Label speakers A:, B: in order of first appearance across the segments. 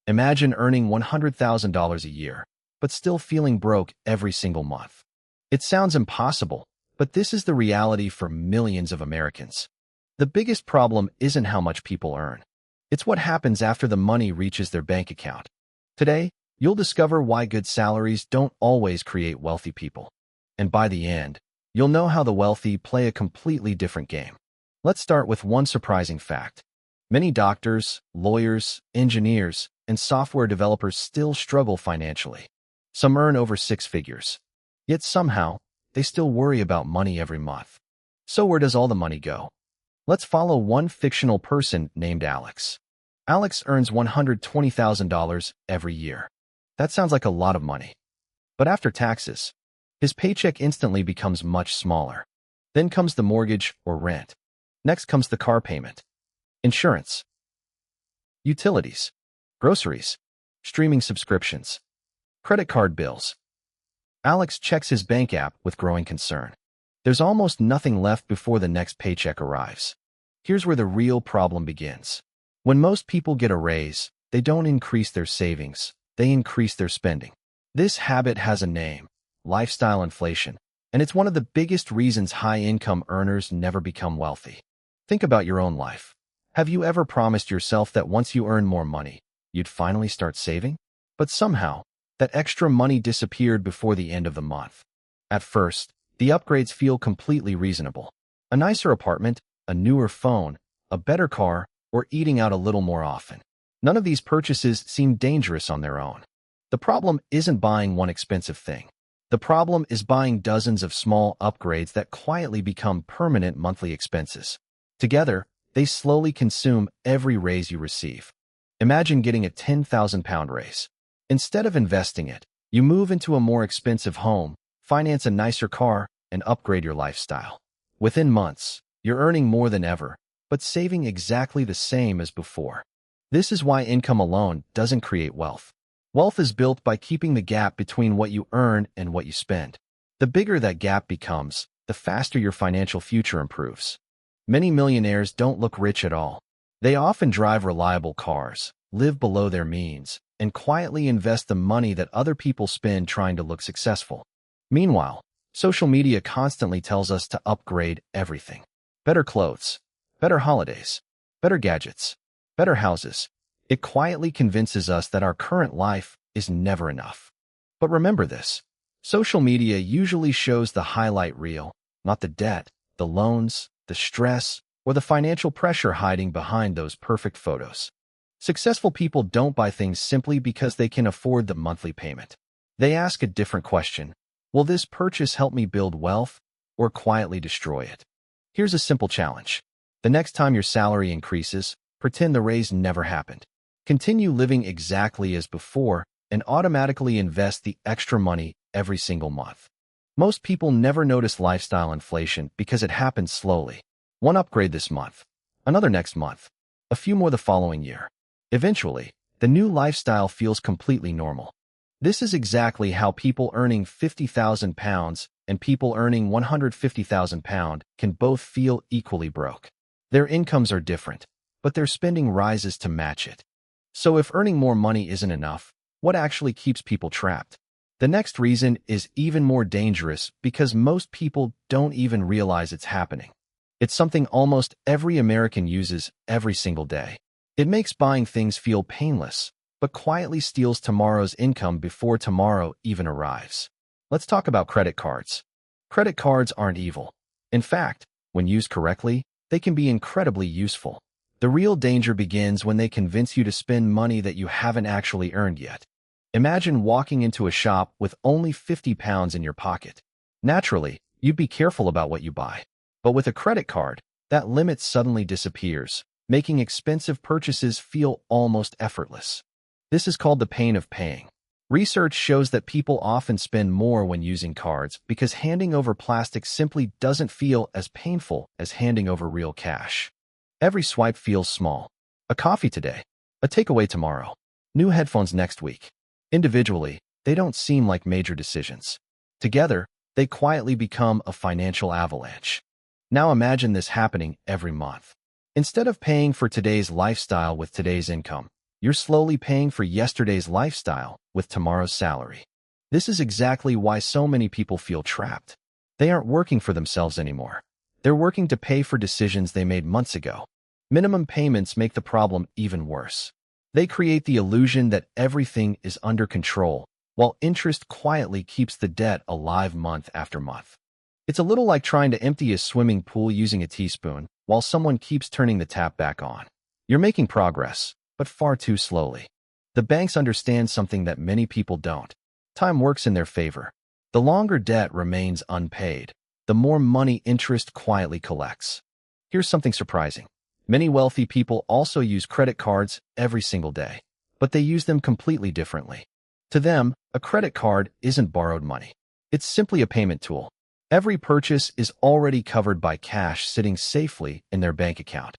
A: Imagine earning $100,000 a year, but still feeling broke every single month. It sounds impossible, but this is the reality for millions of Americans. The biggest problem isn't how much people earn. It's what happens after the money reaches their bank account. Today, you'll discover why good salaries don't always create wealthy people. And by the end, you'll know how the wealthy play a completely different game. Let's start with one surprising fact. Many doctors, lawyers, engineers, and software developers still struggle financially. Some earn over six figures. Yet somehow, they still worry about money every month. So where does all the money go? Let's follow one fictional person named Alex. Alex earns $120,000 every year. That sounds like a lot of money. But after taxes, his paycheck instantly becomes much smaller. Then comes the mortgage or rent. Next comes the car payment, insurance, utilities, groceries, streaming subscriptions, credit card bills. Alex checks his bank app with growing concern. There's almost nothing left before the next paycheck arrives. Here's where the real problem begins. When most people get a raise, they don't increase their savings, they increase their spending. This habit has a name: lifestyle inflation, and it's one of the biggest reasons high-income earners never become wealthy. Think about your own life. Have you ever promised yourself that once you earn more money, you'd finally start saving? But somehow, that extra money disappeared before the end of the month. At first, the upgrades feel completely reasonable. A nicer apartment, a newer phone, a better car, or eating out a little more often. None of these purchases seem dangerous on their own. The problem isn't buying one expensive thing. The problem is buying dozens of small upgrades that quietly become permanent monthly expenses. Together, they slowly consume every raise you receive. Imagine getting a £10,000 raise. Instead of investing it, you move into a more expensive home, finance a nicer car, and upgrade your lifestyle. Within months, you're earning more than ever, but saving exactly the same as before. This is why income alone doesn't create wealth. Wealth is built by keeping the gap between what you earn and what you spend. The bigger that gap becomes, the faster your financial future improves. Many millionaires don't look rich at all. They often drive reliable cars, live below their means, and quietly invest the money that other people spend trying to look successful. Meanwhile, social media constantly tells us to upgrade everything. Better clothes, better holidays, better gadgets, better houses. It quietly convinces us that our current life is never enough. But remember this: social media usually shows the highlight reel, not the debt, the loans, the stress, or the financial pressure hiding behind those perfect photos. Successful people don't buy things simply because they can afford the monthly payment. They ask a different question: will this purchase help me build wealth or quietly destroy it? Here's a simple challenge. The next time your salary increases, pretend the raise never happened. Continue living exactly as before and automatically invest the extra money every single month. Most people never notice lifestyle inflation because it happens slowly. One upgrade this month, another next month, a few more the following year. Eventually, the new lifestyle feels completely normal. This is exactly how people earning £50,000 and people earning £150,000 can both feel equally broke. Their incomes are different, but their spending rises to match it. So if earning more money isn't enough, what actually keeps people trapped? The next reason is even more dangerous because most people don't even realize it's happening. It's something almost every American uses every single day. It makes buying things feel painless, but quietly steals tomorrow's income before tomorrow even arrives. Let's talk about credit cards. Credit cards aren't evil. In fact, when used correctly, they can be incredibly useful. The real danger begins when they convince you to spend money that you haven't actually earned yet. Imagine walking into a shop with only £50 in your pocket. Naturally, you'd be careful about what you buy. But with a credit card, that limit suddenly disappears, making expensive purchases feel almost effortless. This is called the pain of paying. Research shows that people often spend more when using cards because handing over plastic simply doesn't feel as painful as handing over real cash. Every swipe feels small. A coffee today, a takeaway tomorrow, new headphones next week. Individually, they don't seem like major decisions. Together, they quietly become a financial avalanche. Now imagine this happening every month. Instead of paying for today's lifestyle with today's income, You're slowly paying for yesterday's lifestyle with tomorrow's salary. This is exactly why so many people feel trapped. They aren't working for themselves anymore. They're working to pay for decisions they made months ago. Minimum payments make the problem even worse. They create the illusion that everything is under control, while interest quietly keeps the debt alive month after month. It's a little like trying to empty a swimming pool using a teaspoon, while someone keeps turning the tap back on. You're making progress, but far too slowly. The banks understand something that many people don't. Time works in their favor. The longer debt remains unpaid, the more money interest quietly collects. Here's something surprising. Many wealthy people also use credit cards every single day, but they use them completely differently. To them, a credit card isn't borrowed money. It's simply a payment tool. Every purchase is already covered by cash sitting safely in their bank account.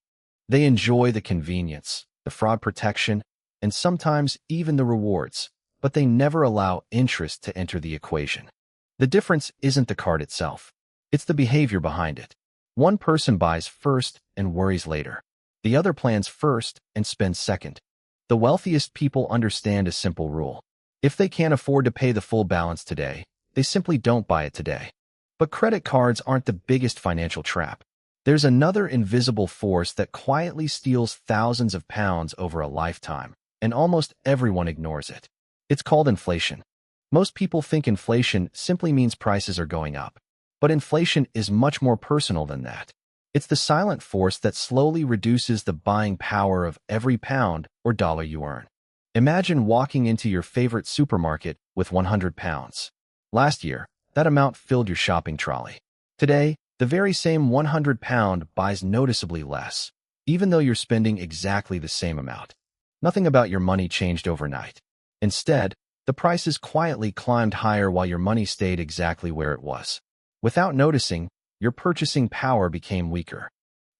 A: They enjoy the convenience, the fraud protection, and sometimes even the rewards, but they never allow interest to enter the equation. The difference isn't the card itself. It's the behavior behind it. One person buys first and worries later. The other plans first and spends second. The wealthiest people understand a simple rule. If they can't afford to pay the full balance today, they simply don't buy it today. But credit cards aren't the biggest financial trap. There's another invisible force that quietly steals thousands of pounds over a lifetime, and almost everyone ignores it. It's called inflation. Most people think inflation simply means prices are going up. But inflation is much more personal than that. It's the silent force that slowly reduces the buying power of every pound or dollar you earn. Imagine walking into your favorite supermarket with 100 pounds. Last year, that amount filled your shopping trolley. Today, the very same 100-pound buys noticeably less, even though you're spending exactly the same amount. Nothing about your money changed overnight. Instead, the prices quietly climbed higher while your money stayed exactly where it was. Without noticing, your purchasing power became weaker.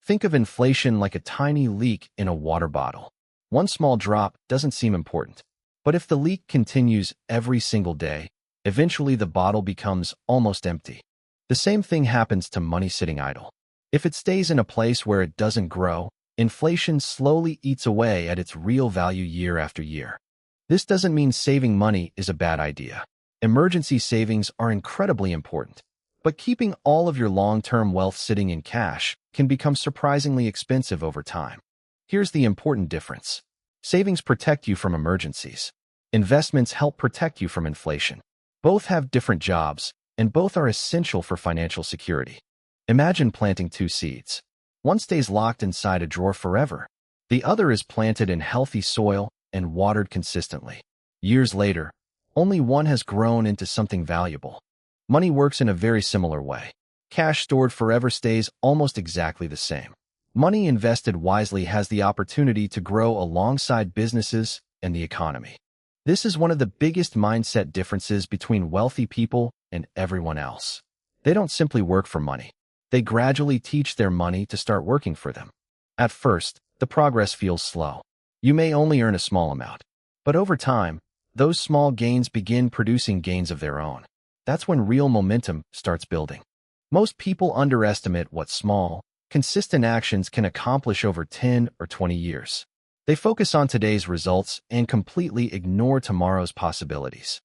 A: Think of inflation like a tiny leak in a water bottle. One small drop doesn't seem important. But if the leak continues every single day, eventually the bottle becomes almost empty. The same thing happens to money sitting idle. If it stays in a place where it doesn't grow, inflation slowly eats away at its real value year after year. This doesn't mean saving money is a bad idea. Emergency savings are incredibly important. But keeping all of your long-term wealth sitting in cash can become surprisingly expensive over time. Here's the important difference. Savings protect you from emergencies. Investments help protect you from inflation. Both have different jobs, and both are essential for financial security. Imagine planting two seeds. One stays locked inside a drawer forever. The other is planted in healthy soil and watered consistently. Years later, only one has grown into something valuable. Money works in a very similar way. Cash stored forever stays almost exactly the same. Money invested wisely has the opportunity to grow alongside businesses and the economy. This is one of the biggest mindset differences between wealthy people and everyone else. They don't simply work for money. They gradually teach their money to start working for them. At first, the progress feels slow. You may only earn a small amount. But over time, those small gains begin producing gains of their own. That's when real momentum starts building. Most people underestimate what small, consistent actions can accomplish over 10 or 20 years. They focus on today's results and completely ignore tomorrow's possibilities.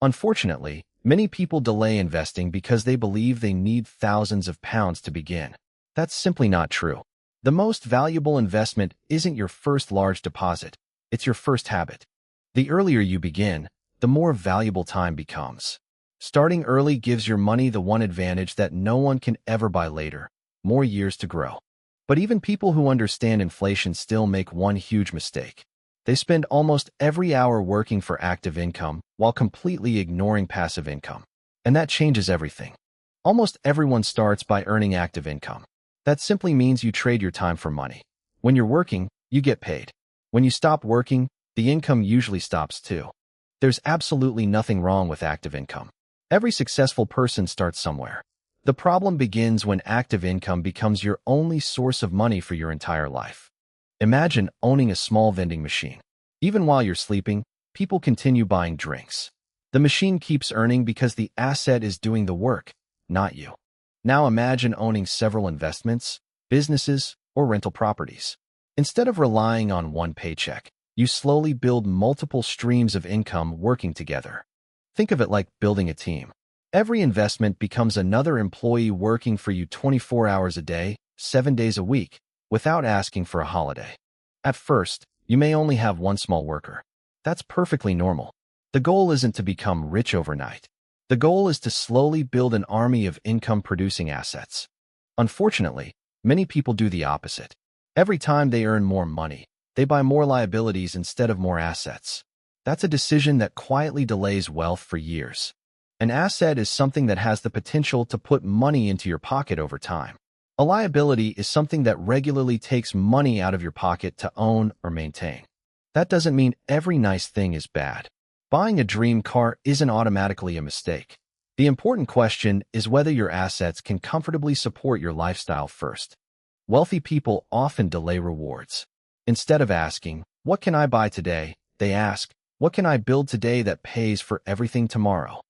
A: Unfortunately, many people delay investing because they believe they need thousands of pounds to begin. That's simply not true. The most valuable investment isn't your first large deposit. It's your first habit. The earlier you begin, the more valuable time becomes. Starting early gives your money the one advantage that no one can ever buy later: more years to grow. But even people who understand inflation still make one huge mistake. They spend almost every hour working for active income while completely ignoring passive income. And that changes everything. Almost everyone starts by earning active income. That simply means you trade your time for money. When you're working, you get paid. When you stop working, the income usually stops too. There's absolutely nothing wrong with active income. Every successful person starts somewhere. The problem begins when active income becomes your only source of money for your entire life. Imagine owning a small vending machine. Even while you're sleeping, people continue buying drinks. The machine keeps earning because the asset is doing the work, not you. Now imagine owning several investments, businesses, or rental properties. Instead of relying on one paycheck, You slowly build multiple streams of income working together. Think of it like building a team. Every investment becomes another employee working for you 24 hours a day, 7 days a week, without asking for a holiday. At first, you may only have one small worker. That's perfectly normal. The goal isn't to become rich overnight. The goal is to slowly build an army of income-producing assets. Unfortunately, many people do the opposite. Every time they earn more money, they buy more liabilities instead of more assets. That's a decision that quietly delays wealth for years. An asset is something that has the potential to put money into your pocket over time. A liability is something that regularly takes money out of your pocket to own or maintain. That doesn't mean every nice thing is bad. Buying a dream car isn't automatically a mistake. The important question is whether your assets can comfortably support your lifestyle first. Wealthy people often delay rewards. Instead of asking, "What can I buy today?" they ask, "What can I build today that pays for everything tomorrow?"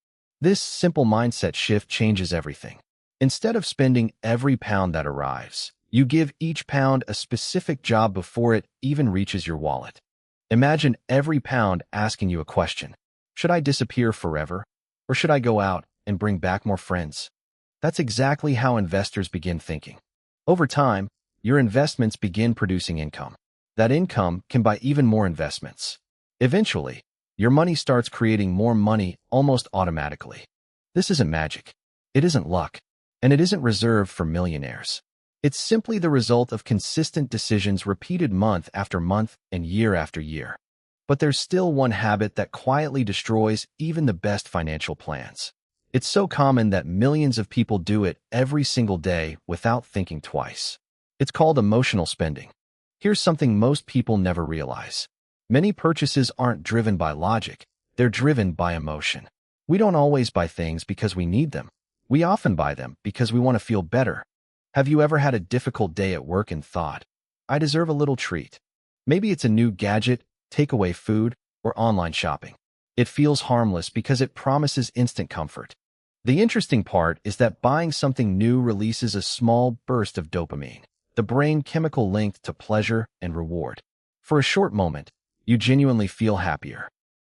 A: This simple mindset shift changes everything. Instead of spending every pound that arrives, you give each pound a specific job before it even reaches your wallet. Imagine every pound asking you a question. Should I disappear forever? Or should I go out and bring back more friends? That's exactly how investors begin thinking. Over time, your investments begin producing income. That income can buy even more investments. Eventually, your money starts creating more money almost automatically. This isn't magic. It isn't luck. And it isn't reserved for millionaires. It's simply the result of consistent decisions repeated month after month and year after year. But there's still one habit that quietly destroys even the best financial plans. It's so common that millions of people do it every single day without thinking twice. It's called emotional spending. Here's something most people never realize. Many purchases aren't driven by logic. They're driven by emotion. We don't always buy things because we need them. We often buy them because we want to feel better. Have you ever had a difficult day at work and thought, "I deserve a little treat"? Maybe it's a new gadget, takeaway food, or online shopping. It feels harmless because it promises instant comfort. The interesting part is that buying something new releases a small burst of dopamine, the brain chemical linked to pleasure and reward. For a short moment, you genuinely feel happier.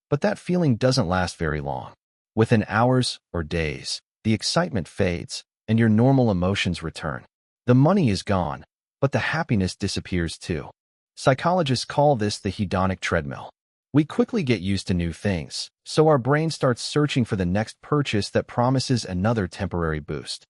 A: But that feeling doesn't last very long. Within hours or days, the excitement fades and your normal emotions return. The money is gone, but the happiness disappears too. Psychologists call this the hedonic treadmill. We quickly get used to new things, so our brain starts searching for the next purchase that promises another temporary boost.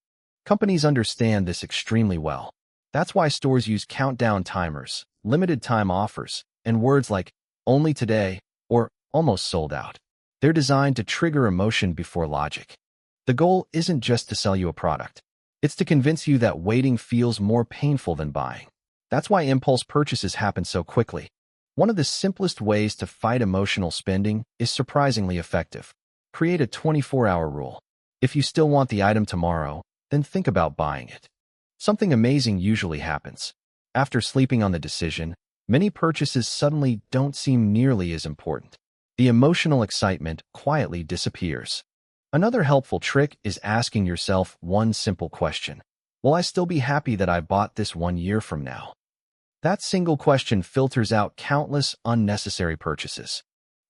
A: Companies understand this extremely well. That's why stores use countdown timers, limited time offers, and words like "only today" or "almost sold out." They're designed to trigger emotion before logic. The goal isn't just to sell you a product. It's to convince you that waiting feels more painful than buying. That's why impulse purchases happen so quickly. One of the simplest ways to fight emotional spending is surprisingly effective. Create a 24-hour rule. If you still want the item tomorrow, then think about buying it. Something amazing usually happens. After sleeping on the decision, many purchases suddenly don't seem nearly as important. The emotional excitement quietly disappears. Another helpful trick is asking yourself one simple question. Will I still be happy that I bought this 1 year from now? That single question filters out countless unnecessary purchases.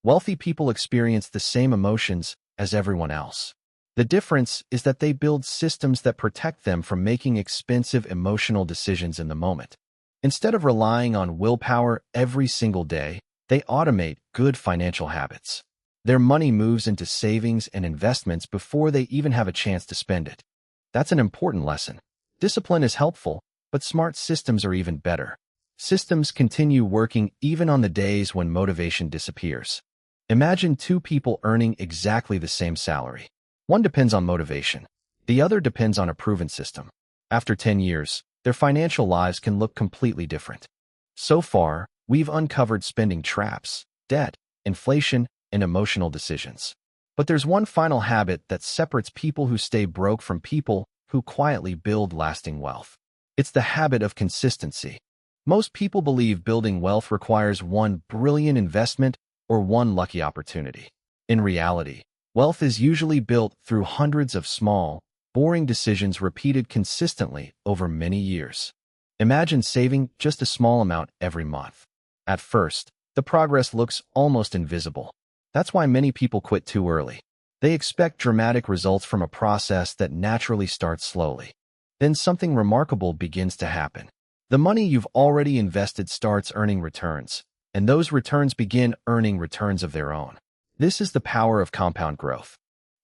A: Wealthy people experience the same emotions as everyone else. The difference is that they build systems that protect them from making expensive emotional decisions in the moment. Instead of relying on willpower every single day, they automate good financial habits. Their money moves into savings and investments before they even have a chance to spend it. That's an important lesson. Discipline is helpful, but smart systems are even better. Systems continue working even on the days when motivation disappears. Imagine two people earning exactly the same salary. One depends on motivation. The other depends on a proven system. After 10 years, their financial lives can look completely different. So far, we've uncovered spending traps, debt, inflation, and emotional decisions. But there's one final habit that separates people who stay broke from people who quietly build lasting wealth. It's the habit of consistency. Most people believe building wealth requires one brilliant investment or one lucky opportunity. In reality, wealth is usually built through hundreds of small, boring decisions repeated consistently over many years. Imagine saving just a small amount every month. At first, the progress looks almost invisible. That's why many people quit too early. They expect dramatic results from a process that naturally starts slowly. Then something remarkable begins to happen. The money you've already invested starts earning returns, and those returns begin earning returns of their own. This is the power of compound growth.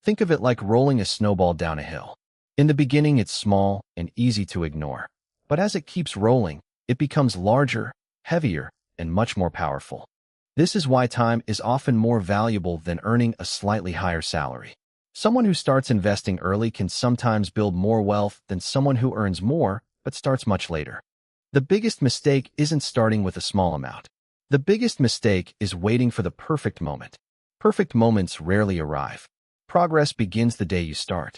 A: Think of it like rolling a snowball down a hill. In the beginning, it's small and easy to ignore. But as it keeps rolling, it becomes larger, heavier, and much more powerful. This is why time is often more valuable than earning a slightly higher salary. Someone who starts investing early can sometimes build more wealth than someone who earns more but starts much later. The biggest mistake isn't starting with a small amount. The biggest mistake is waiting for the perfect moment. Perfect moments rarely arrive. Progress begins the day you start.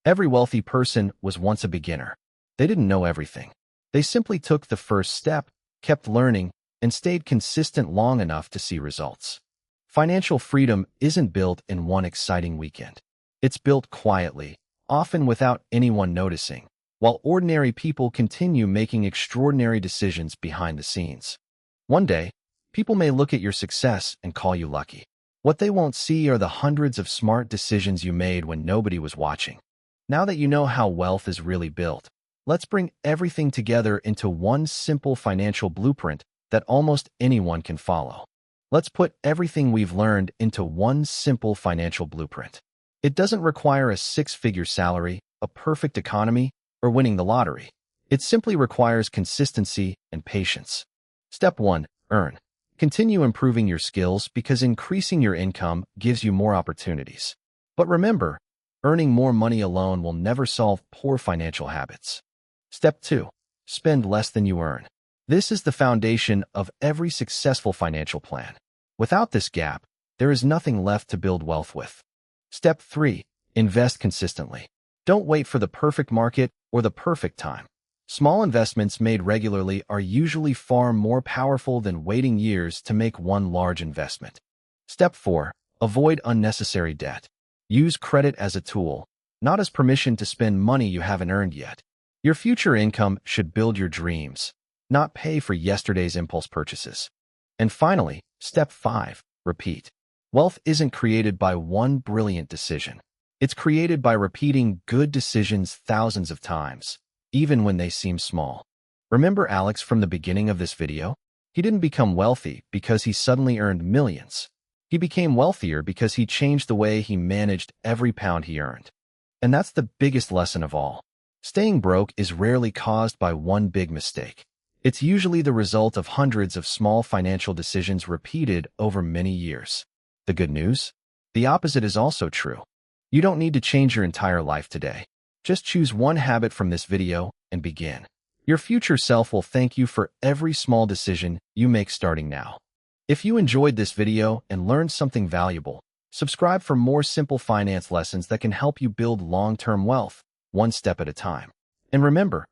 A: Every wealthy person was once a beginner. They didn't know everything. They simply took the first step, kept learning, and stayed consistent long enough to see results. Financial freedom isn't built in one exciting weekend. It's built quietly, often without anyone noticing, while ordinary people continue making extraordinary decisions behind the scenes. One day, people may look at your success and call you lucky. What they won't see are the hundreds of smart decisions you made when nobody was watching. Now that you know how wealth is really built, let's bring everything together into one simple financial blueprint that almost anyone can follow. Let's put everything we've learned into one simple financial blueprint. It doesn't require a six-figure salary, a perfect economy, or winning the lottery. It simply requires consistency and patience. Step 1. Earn. Continue improving your skills because increasing your income gives you more opportunities. But remember, earning more money alone will never solve poor financial habits. Step 2. Spend less than you earn. This is the foundation of every successful financial plan. Without this gap, there is nothing left to build wealth with. Step 3. Invest consistently. Don't wait for the perfect market or the perfect time. Small investments made regularly are usually far more powerful than waiting years to make one large investment. Step 4. Avoid unnecessary debt. Use credit as a tool, not as permission to spend money you haven't earned yet. Your future income should build your dreams, not pay for yesterday's impulse purchases. And finally, Step 5. Repeat. Wealth isn't created by one brilliant decision. It's created by repeating good decisions thousands of times, even when they seem small. Remember Alex from the beginning of this video? He didn't become wealthy because he suddenly earned millions. He became wealthier because he changed the way he managed every pound he earned. And that's the biggest lesson of all. Staying broke is rarely caused by one big mistake. It's usually the result of hundreds of small financial decisions repeated over many years. The good news? The opposite is also true. You don't need to change your entire life today. Just choose one habit from this video and begin. Your future self will thank you for every small decision you make starting now. If you enjoyed this video and learned something valuable, subscribe for more simple finance lessons that can help you build long-term wealth, one step at a time. And remember,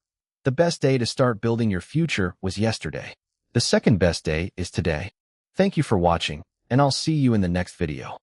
A: the best day to start building your future was yesterday. The second best day is today. Thank you for watching, and I'll see you in the next video.